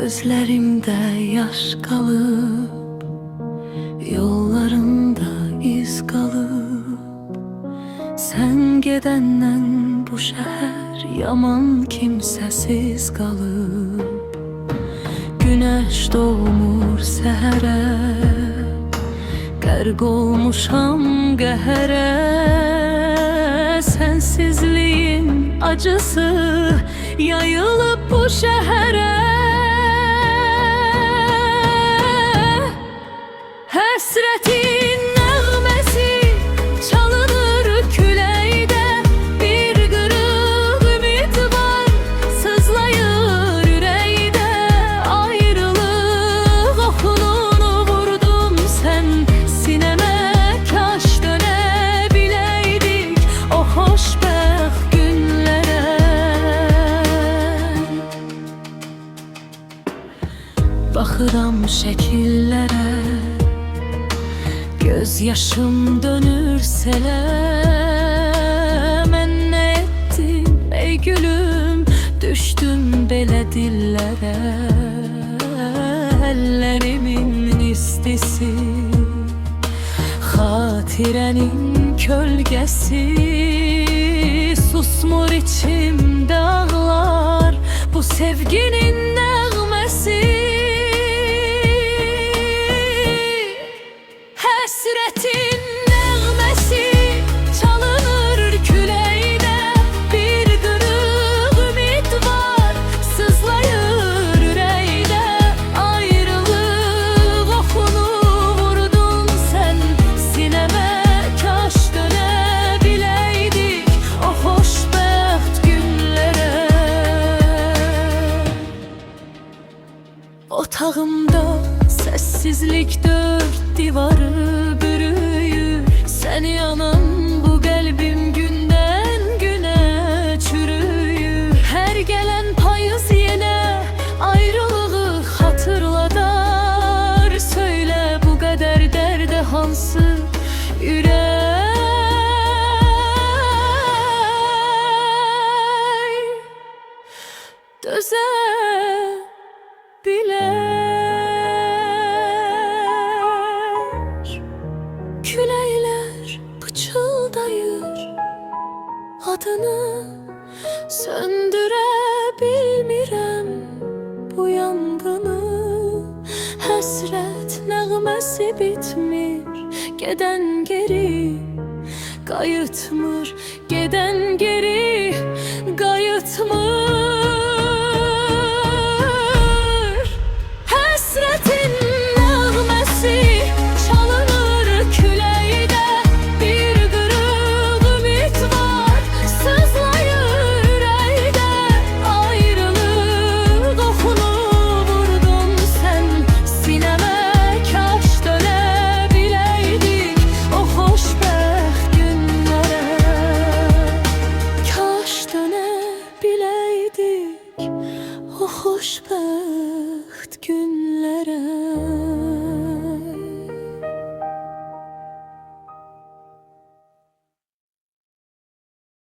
Gözlerimde yaş kalıp, yollarında iz kalıp, sen gedenden bu şehir yaman kimsesiz kalıp. Güneş doğmur sehre, qərq olmuşam qəhərə. Sensizliğin acısı yayılıp bu şehre. Həsrətin nəğməsi çalınır küləkdə. Bir qırıq ümid var, sızlayır ürəkdə. Ayrılıq oxununu vurdum sən sinəmə. Kaş dönə biləydik o xoşbəxt günlərə. Baxıram şəkillərə, göz yaşım dönür selə. Mən nə etdim ey gülüm, düşdüm belə dillərə. Əllərimin istisi, xatirənin kölgəsi. Susmur içimdə ağlar bu sevginin nəğməsi. Həsrətin nəğməsi çalınır küləkdə. Bir qırıq ümid var, sızlayır ürəkdə. Ayrılıq oxunu vurdun sən sinəmə. Kaş dönə biləydik o xoşbəxt günlərə. Otağımda sessizlik dört divarı bürüyür. Sen yanan bu qəlbim gündən günə çürüyür. Hər gələn payız yenə ayrılığı xatırladar. Söylə bu qədər dərdə hansı ürək dözə bilər. Küləklər pıçıldayır adını, söndürə bilmirəm bu yanğını. Həsrət nəğməsi bitmir, gedən geri qayıtmır. Gedən geri qayıtmır.